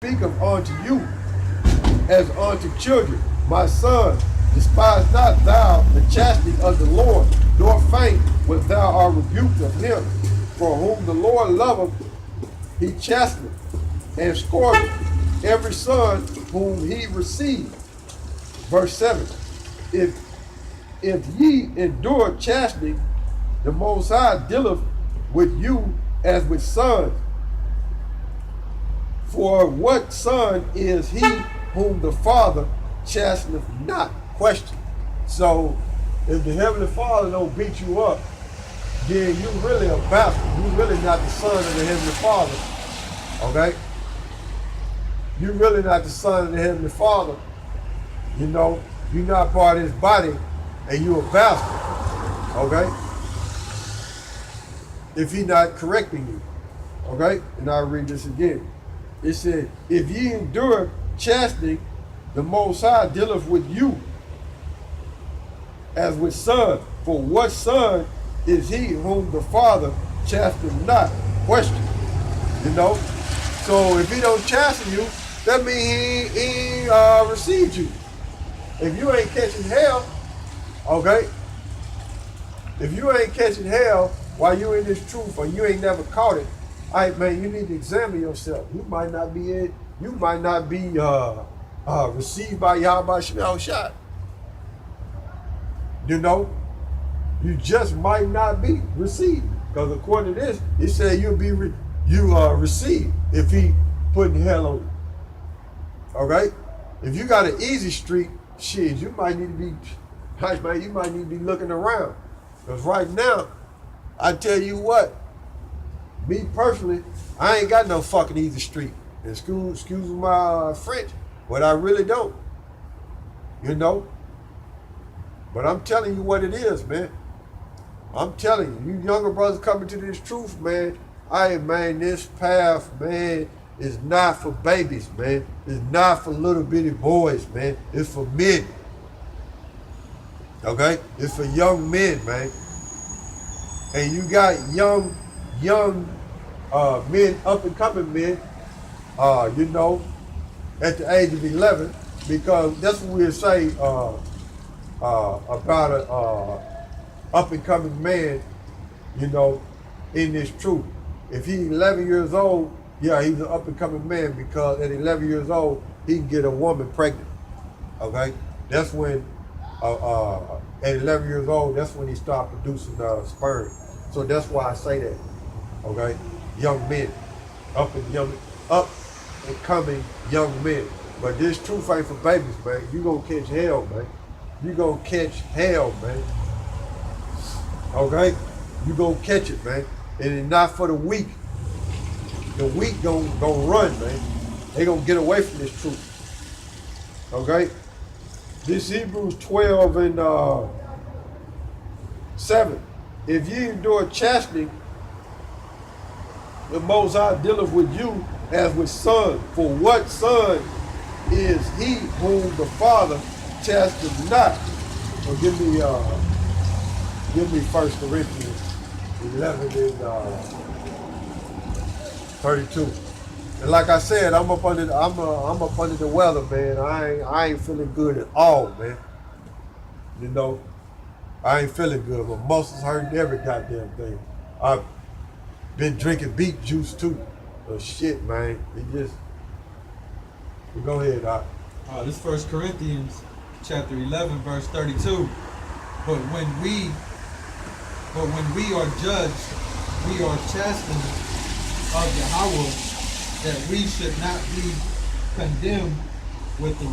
speaketh unto you as unto children. My son, despise not thou the chastening of the Lord, nor faint when thou art rebuked of him. For whom the Lord loveth, he chasteneth, and scourgeth every son whom he received. Verse 7. If ye endure chastening, the Most High dealeth with you as with sons. For what son is he whom the Father chasteneth not? Question. So, if the Heavenly Father don't beat you up, then you really a bastard. You really not the son of the Heavenly Father. Okay? You really not the son of the Heavenly Father. You know, you're not part of his body, and you a bastard. Okay? If he not correcting you. Okay? And I'll read this again. It said, if ye endure chastening, the Most High dealeth with you as with sons. For what son is he whom the Father chasteneth not? Question. You know? So if he don't chasten you, that means he received you. If you ain't catching hell, okay? If you ain't catching hell while you in this truth or you ain't never caught it, all right, man, you need to examine yourself. You might not be received by YAHAWASHI. You know, you just might not be received. Because according to this, it said you'll be received if he putting hell on you. Okay? If you got an easy street, shit, you might need to be, man, you might need to be looking around. Because right now, I tell you what, me personally, I ain't got no fucking easy street. Excuse my French, but I really don't. You know? But I'm telling you what it is, man. I'm telling you, you younger brothers coming to this truth, man. Man, this path, man, is not for babies, man. It's not for little bitty boys, man. It's for men. Okay? It's for young men, man. And you got young men, up and coming men, you know, at the age of 11, because that's what we'll say about a up and coming man, you know, in this truth. If he's 11 years old, yeah, he's an up and coming man, because at 11 years old, he can get a woman pregnant. Okay? That's when, at 11 years old, that's when he start producing sperm. So that's why I say that. Okay? Young men, up and coming young men. But this truth ain't for babies, man. You gonna catch hell, man. You gonna catch hell, man. Okay? You gonna catch it, man. And it's not for the weak. The weak gonna run, man. They gonna get away from this truth. Okay? This Hebrews 12 and 7. If ye endure chastening, the Most High dealeth with you as with sons. For what son is he whom the Father chasteneth not? So give me 1 Corinthians 11 and 32. And like I said, I'm up under the weather, man. I ain't feeling good at all, man. You know, I ain't feeling good. My muscles hurting, every goddamn thing. I've been drinking beet juice too. Oh shit, man. Go ahead, Doc. This 1 Corinthians chapter 11, verse 32. But when we are judged, we are chastened of YAHAWAH, that we should not be condemned with the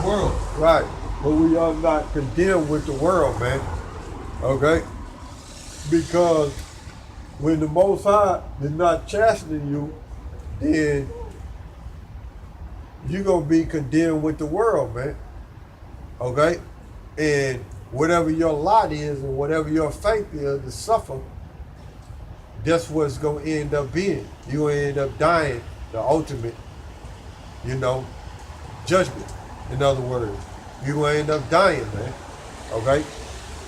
world. Right. But we are not condemned with the world, man. Okay? Because when the Most High is not chastening you, then you're going to be condemned with the world, man. Okay? And whatever your lot is and whatever your fate is to suffer, that's what it's going to end up being. You're going to end up dying, the ultimate, you know, judgment, in other words. You're going to end up dying, man. Okay?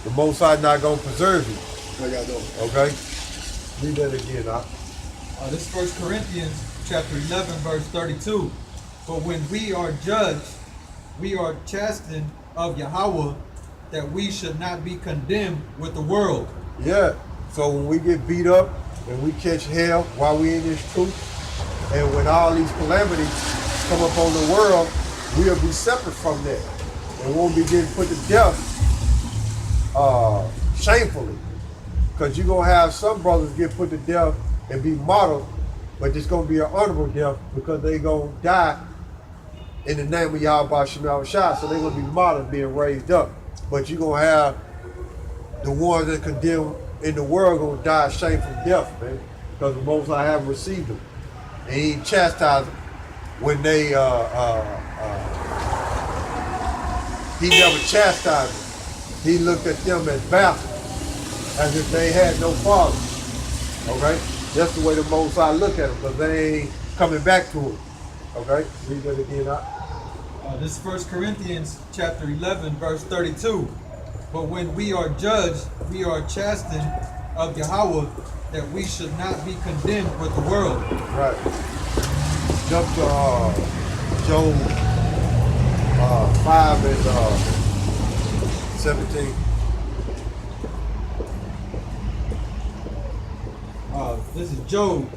The Most High not going to preserve you. Okay? Read that again, Doc. This 1 Corinthians chapter 11, verse 32. But when we are judged, we are chastened of Yahawah, that we should not be condemned with the world. Yeah. So when we get beat up and we catch hell while we in this truth, and when all these calamities come upon the world, we'll be separate from that and won't be getting put to death shamefully. Because you're going to have some brothers get put to death and be martyred, but it's going to be an honorable death because they're going to die in the name of YAHAWASHI. So they're going to be martyred, being raised up. But you're going to have the ones that condemn in the world going to die a shameful death, man, because the Most High haven't received them. And he chastised them when they, he never chastised them. He looked at them as bastards, as if they had no father. Okay? That's the way the Most High look at them, because they ain't coming back to him. Okay? Read that again. This is 1 Corinthians chapter 11, verse 32. But when we are judged, we are chastened of Yahawah, that we should not be condemned with the world. Right. Jump to Job 5 and 17. This is Job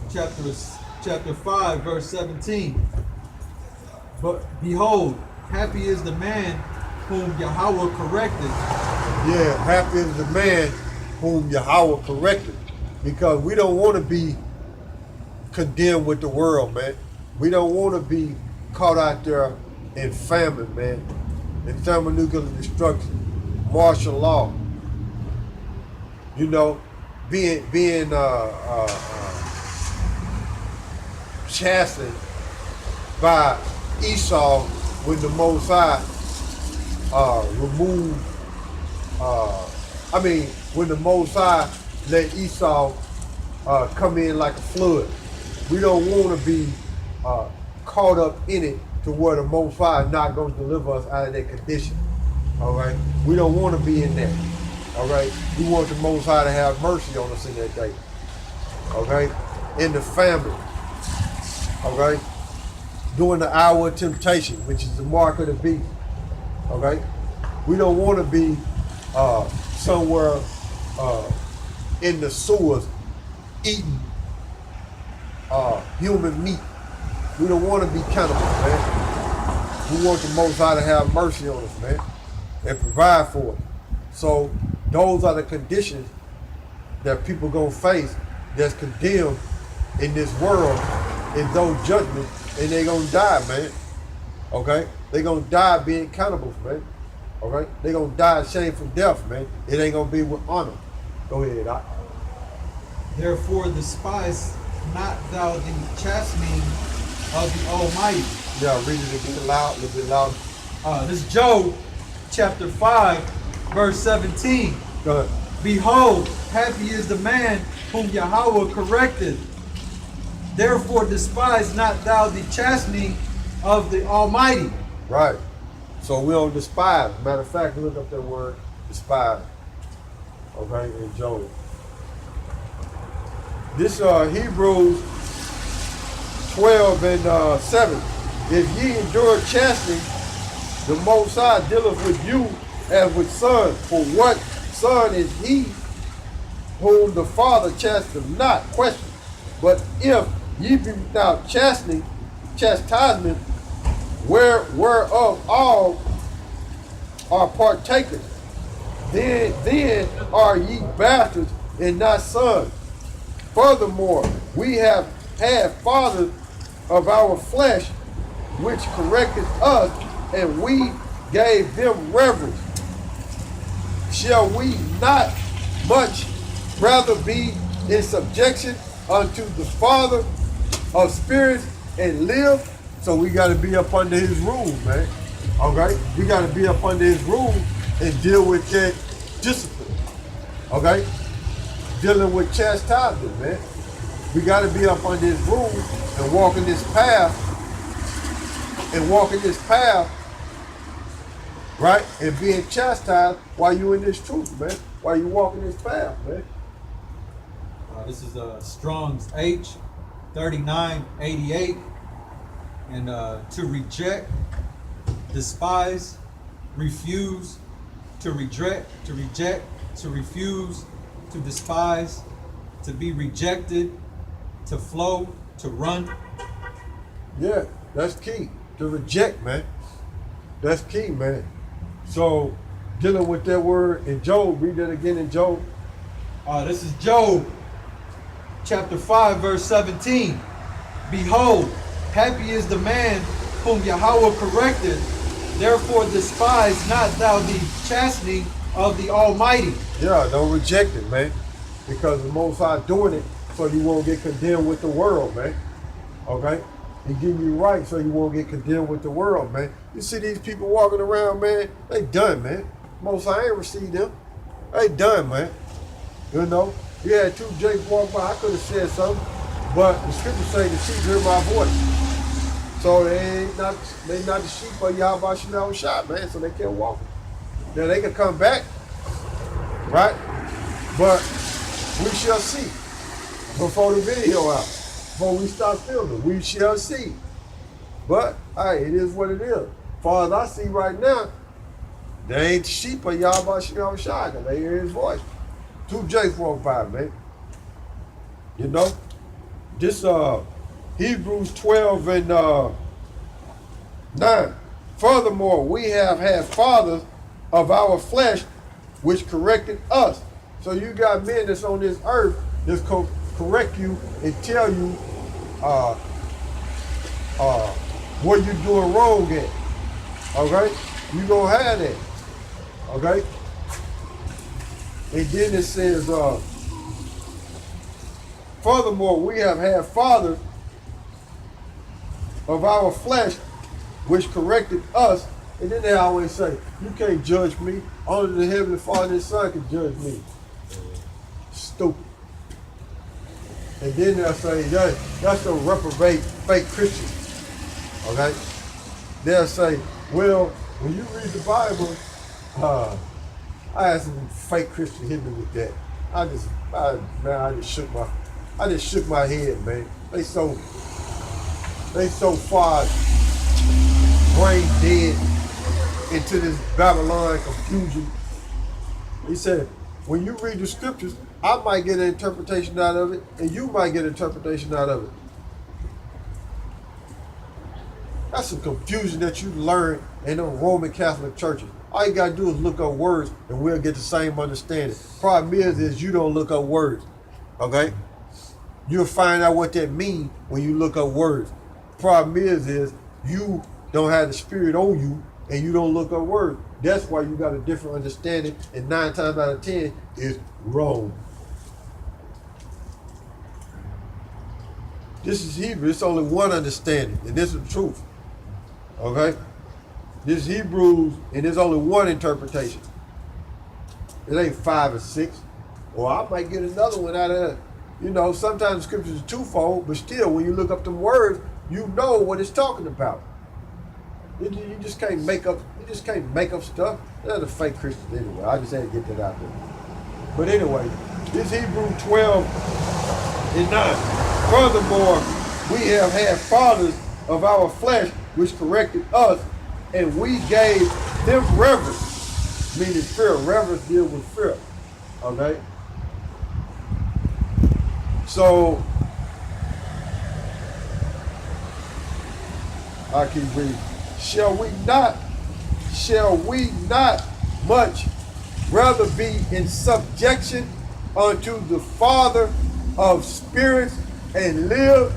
chapter 5, verse 17. But behold, happy is the man whom Yahawah corrected. Yeah, happy is the man whom Yahawah corrected. Because we don't want to be condemned with the world, man. We don't want to be caught out there in famine, man. In thermonuclear destruction, martial law. You know, being chastened by Esau when the Most High removed, when the Most High let Esau come in like a flood. We don't want to be caught up in it to where the Most High is not going to deliver us out of that condition. All right? We don't want to be in that. All right? We want the Most High to have mercy on us in that day. Okay? In the family. Okay? During the hour of temptation, which is the mark of the beast. Okay? We don't want to be somewhere in the sewers eating human meat. We don't want to be cannibals, man. We want the Most High to have mercy on us, man, and provide for us. So those are the conditions that people gonna face that's condemned in this world in those judgments, and they gonna die, man. Okay? They gonna die being cannibals, man. Okay? They gonna die a shameful death, man. It ain't gonna be with honor. Go ahead, Doc. Therefore despise not thou the chastening of the Almighty. Yeah, read it again loud, a little bit louder. This is Job chapter 5, verse 17. Go ahead. Behold, happy is the man whom Yahawah corrected. Therefore despise not thou the chastening of the Almighty. Right. So we don't despise. Matter of fact, look up that word, despise. Okay, in Job. This Hebrews 12 and 7. If ye endure chastening, the Most High dealeth with you as with sons. For what son is he whom the Father chasteneth not? Question. But if ye be without chastisement, whereof all are partakers, then are ye bastards and not sons. Furthermore, we have had fathers of our flesh which corrected us, and we gave them reverence. Shall we not much rather be in subjection unto the Father of spirits and live? So we got to be up under his rule, man. All right? We got to be up under his rule and deal with that discipline. Okay? Dealing with chastisement, man. We got to be up under his rule and walk in this path. Right? And being chastised while you in this truth, man. While you walking this path, man. This is Strong's H 39:88. And to reject, despise, refuse, to reject, to refuse, to despise, to be rejected, to flow, to run. Yeah, that's key. To reject, man. That's key, man. So, dealing with that word in Job, read that again in Job. This is Job, chapter 5, verse 17. Behold, happy is the man whom Yahawah corrected. Therefore despise not thou the chastening of the Almighty. Yeah, don't reject it, man. Because the Most High doing it so you won't get condemned with the world, man. Okay? He give you right so you won't get condemned with the world, man. You see these people walking around, man, they done, man. Most High ain't received them. They done, man. You know? You had two Jakes walk by, I could have said something, but the scriptures say the sheep hear my voice. So they not the sheep of YAHAWASHI, man, so they can't walk. Now they can come back, right? But we shall see before the video out. Before we start filming, we shall see. But, hey, it is what it is. As far as I see right now, they ain't the sheep of YAHAWASHI, because they hear his voice. Two Jakes walk by, man. You know? This Hebrews 12 and 9. Furthermore, we have had fathers of our flesh which corrected us. So you got men that's on this earth that's correct you and tell you what you're doing wrong at. Okay? You gonna have that. Okay? And then it says, furthermore, we have had fathers of our flesh which corrected us. And then they always say, you can't judge me. Only the Heavenly Father and His Son can judge me. Stupid. And then they'll say, that's the reprobate fake Christian. Okay? They'll say, well, when you read the Bible, I had some fake Christian hit me with that. I just shook my head, man. They so far brain dead into this Babylon confusion. He said, when you read the scriptures, I might get an interpretation out of it, and you might get an interpretation out of it. That's some confusion that you learn in the Roman Catholic churches. All you gotta do is look up words, and we'll get the same understanding. Problem is you don't look up words, okay? You'll find out what that means when you look up words. Problem is you don't have the Spirit on you, and you don't look up words. That's why you got a different understanding, and 9 times out of 10 is wrong. This is Hebrew. It's only one understanding, and this is the truth. Okay? This is Hebrews, and there's only one interpretation. It ain't 5 or 6. Or I might get another one out of, sometimes the scriptures are twofold, but still, when you look up them words, you know what it's talking about. You just can't make up. You just can't make up stuff. They're the fake Christians anyway. I just had to get that out there. But anyway, this Hebrews 12 and 9. Furthermore, we have had fathers of our flesh which corrected us, and we gave them reverence, meaning fear. Reverence deals with fear. Okay. So I keep reading. Shall we not much rather be in subjection unto the Father of spirits and live?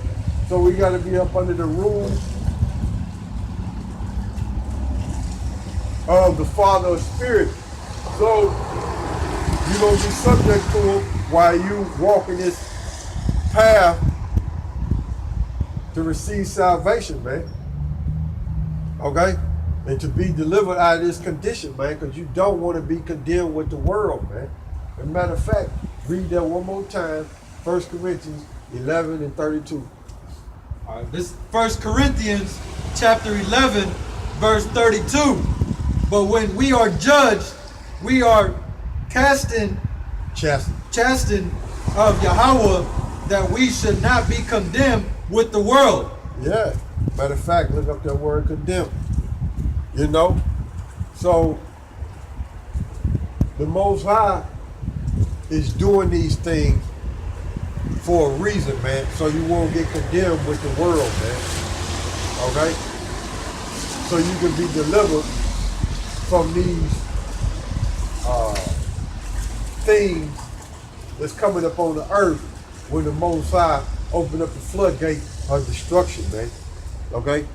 So we got to be up under the rule of the Father of spirits. So you're going to be subject to him while you walk in this path to receive salvation, man. Okay? And to be delivered out of this condition, man, because you don't want to be condemned with the world, man. As a matter of fact, read that one more time, 1 Corinthians 11 and 32. All right, this 1 Corinthians chapter 11, verse 32. But when we are judged, we are chastened of Yahawah that we should not be condemned with the world. Yeah. Matter of fact, look up that word condemn. You know? So the Most High is doing these things for a reason, man. So you won't get condemned with the world, man. Okay? So you can be delivered from these things that's coming up on the earth when the Most High open up the floodgate of destruction, man. Okay?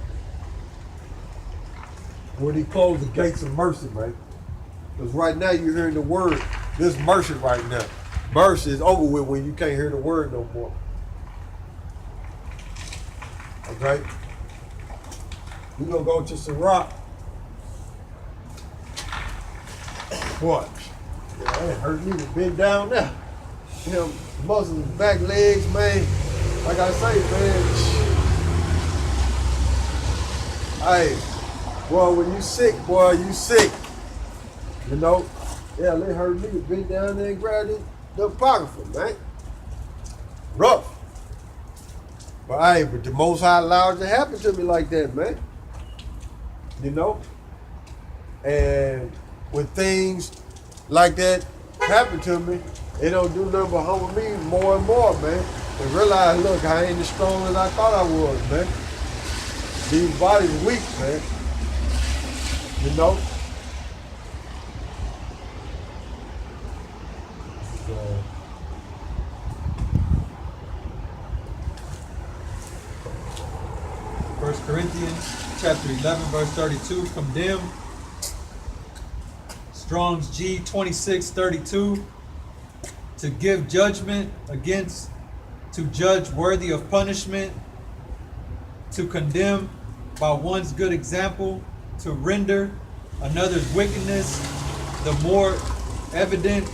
When he closed the gates of mercy, man. Because right now you're hearing the word. There's mercy right now. Mercy is over with when you can't hear the word no more. Okay? We're going to go to Sirach. What? Yeah, it hurt me to bend down there. Them muscles, back legs, man. Like I say, man. Hey, boy, when you sick, boy, you sick. You know? Yeah, it hurt me to bend down there and grab the apocrypha, man. Rough. But hey, but the Most High allowed it to happen to me like that, man. You know? And when things like that happen to me, it don't do nothing but humble me more and more, man. And realize, look, I ain't as strong as I thought I was, man. These bodies weak, man. You know? So, 1 Corinthians chapter 11, verse 32, condemn. Strong's G 2632, to give judgment against, to judge worthy of punishment, to condemn by one's good example, to render another's wickedness the more evident